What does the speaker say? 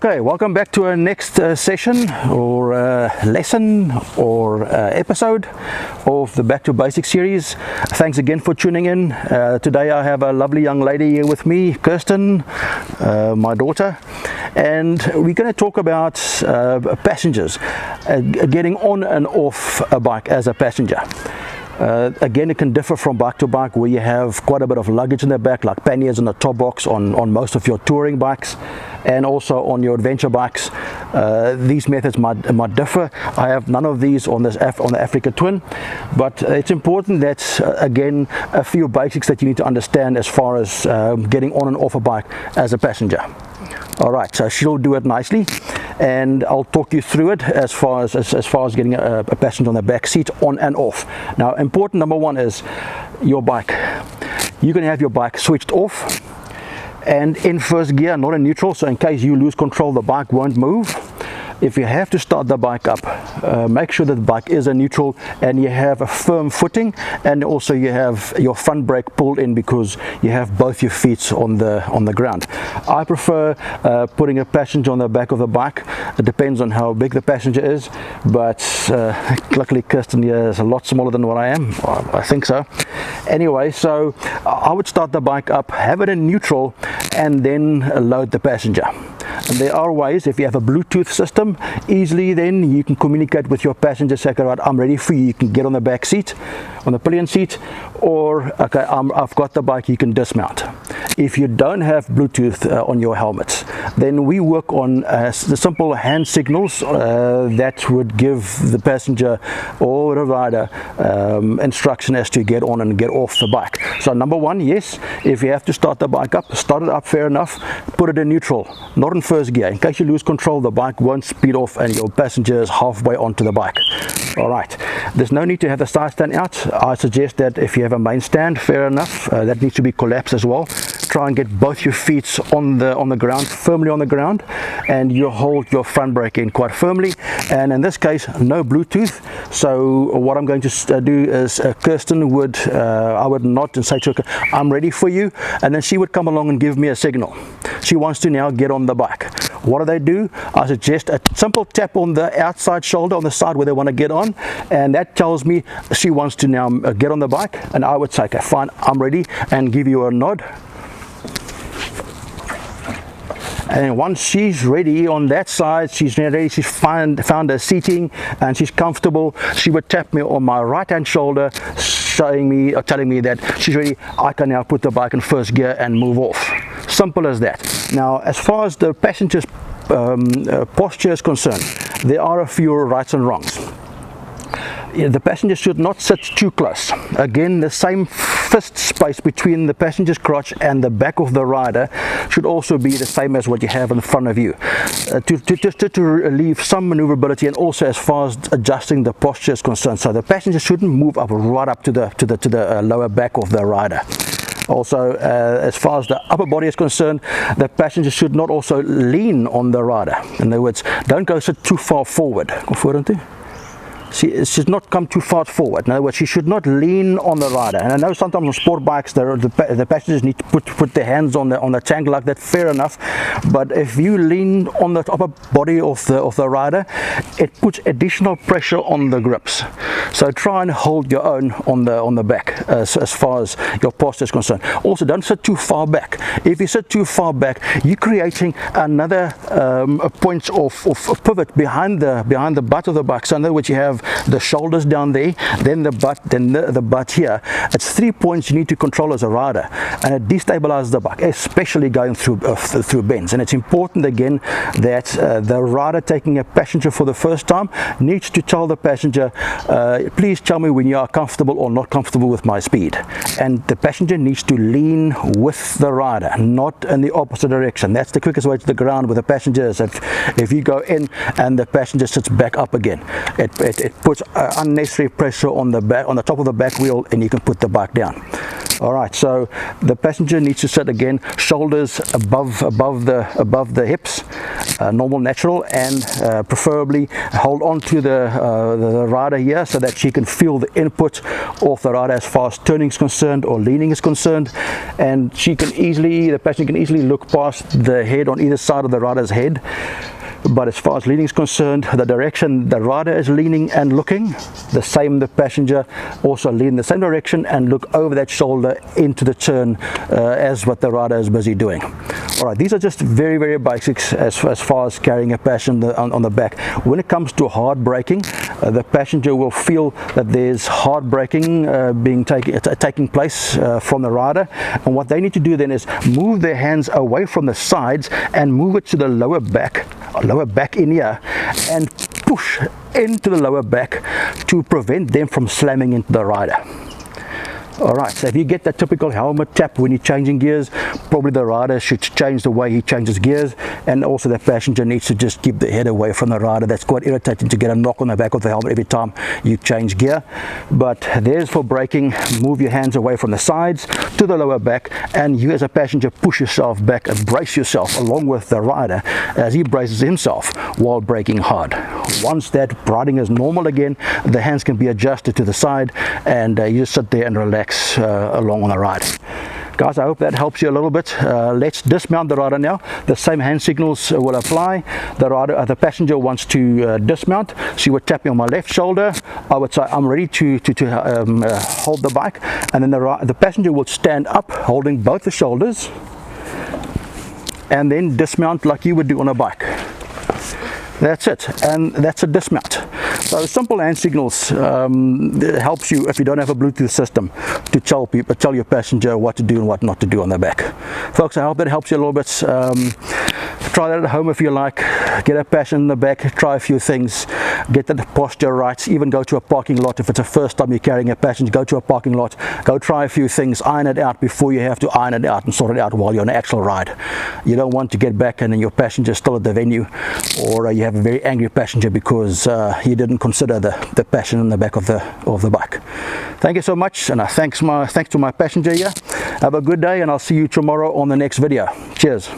Okay, welcome back to our next session or lesson or episode of the Back to Basics series. Thanks again for tuning in. Today I have a lovely young lady here with me, Kirsten, my daughter, and we're going to talk about passengers, getting on and off a bike as a passenger. Again, it can differ from bike to bike, where you have quite a bit of luggage in the back, like panniers in the top box on most of your touring bikes, and also on your adventure bikes. These methods might differ. I have none of these on the Africa Twin, but it's important that again, a few basics that you need to understand as far as getting on and off a bike as a passenger. All right, so she'll do it nicely, and I'll talk you through it as far as getting a passenger on the back seat on and off. Now, important number one is your bike. You can have your bike switched off and in first gear, not in neutral, so in case you lose control, the bike won't move. If you have to start the bike up, make sure that the bike is in neutral and you have a firm footing, and also you have your front brake pulled in because you have both your feet on the ground. I prefer putting a passenger on the back of the bike. It depends on how big the passenger is, but luckily Kirsten here is a lot smaller than what I am. I think so. Anyway, so I would start the bike up, have it in neutral, and then load the passenger. And there are ways, if you have a Bluetooth system, easily then you can communicate with your passenger, say, right, I'm ready for you, you can get on the back seat, on the pillion seat, or okay, I've got the bike, you can dismount. If you don't have Bluetooth on your helmets, then we work on the simple hand signals that would give the passenger or the rider instruction as to get on and get off the bike. So number one, yes, if you have to start the bike up, start it up, fair enough, put it in neutral, not in first gear. In case you lose control, the bike won't speed off and your passenger is halfway onto the bike. All right, there's no need to have the side stand out. I suggest that if you have a main stand, fair enough, that needs to be collapsed as well. Try and get both your feet on the ground, firmly on the ground, and you hold your front brake in quite firmly. And in this case, no Bluetooth. So what I'm going to do is Kirsten would, I would nod and say to her, I'm ready for you, and then she would come along and give me a signal. She wants to now get on the bike. What do? I suggest a simple tap on the outside shoulder on the side where they want to get on, and that tells me she wants to now get on the bike, and I would say, okay, fine, I'm ready, and give you a nod. And once she's ready on that side, she's ready, she's found her seating and she's comfortable, she would tap me on my right hand shoulder, showing me or telling me that she's ready. I can now put the bike in first gear and move off. Simple as that. Now, as far as the passenger's posture is concerned, there are a few rights and wrongs. The passenger should not sit too close. Again, the same fist space between the passenger's crotch and the back of the rider should also be the same as what you have in front of you, to relieve some maneuverability, and also as far as adjusting the posture is concerned. So the passenger shouldn't move up right up to the lower back of the rider. Also, as far as the upper body is concerned, the passenger should not also lean on the rider. In other words, don't go sit too far forward. She should not come too far forward. In other words, she should not lean on the rider. And I know sometimes on sport bikes, the passengers need to put their hands on the tank like that. Fair enough. But if you lean on the upper body of the rider, it puts additional pressure on the grips. So try and hold your own on the back as far as your posture is concerned. Also, don't sit too far back. If you sit too far back, you're creating another point of pivot behind the butt of the bike. So in other words, you have the shoulders down there, then the butt, then the butt here. It's 3 points you need to control as a rider, and it destabilizes the bike, especially going through bends. And it's important again that the rider taking a passenger for the first time needs to tell the passenger, please tell me when you are comfortable or not comfortable with my speed. And the passenger needs to lean with the rider, not in the opposite direction. That's the quickest way to the ground with the passengers. If you go in and the passenger sits back up again, it puts unnecessary pressure on the back, on the top of the back wheel, and you can put the bike down. All right, so the passenger needs to sit again, shoulders above the hips, normal, natural, and preferably hold on to the rider here so that she can feel the input of the rider as far as turning is concerned or leaning is concerned, and the passenger can easily look past the head on either side of the rider's head. But as far as leaning is concerned, the direction the rider is leaning and looking, the same the passenger also lean in the same direction and look over that shoulder into the turn as what the rider is busy doing. Alright, these are just very, very basics as far as carrying a passenger on the back. When it comes to hard braking, the passenger will feel that there's hard braking taking place from the rider, and what they need to do then is move their hands away from the sides and move it to the lower back in here, and push into the lower back to prevent them from slamming into the rider. Alright, so if you get that typical helmet tap when you're changing gears, probably the rider should change the way he changes gears, and also the passenger needs to just keep the head away from the rider. That's quite irritating to get a knock on the back of the helmet every time you change gear. But there's for braking. Move your hands away from the sides to the lower back, and you as a passenger push yourself back and brace yourself along with the rider as he braces himself while braking hard. Once that riding is normal again, the hands can be adjusted to the side, and you just sit there and relax along on the ride. Guys, I hope that helps you a little bit. Let's dismount the rider now. The same hand signals will apply. The passenger wants to dismount. She would tap me on my left shoulder. I would say I'm ready to hold the bike, and then the passenger would stand up holding both the shoulders and then dismount like you would do on a bike. That's it, and that's a dismount. So simple hand signals helps you if you don't have a Bluetooth system to tell your passenger what to do and what not to do on the back. Folks, I hope that helps you a little bit. Try that at home if you like. Get a passenger in the back, try a few things, get the posture right, even go to a parking lot. If it's the first time you're carrying a passenger, go to a parking lot, go try a few things, iron it out before you have to iron it out and sort it out while you're on an actual ride. You don't want to get back and then your passenger's still at the venue, or you have a very angry passenger because you didn't consider the passenger in the back of the bike. Thank you so much, and thanks to my passenger here. Have a good day, and I'll see you tomorrow on the next video. Cheers.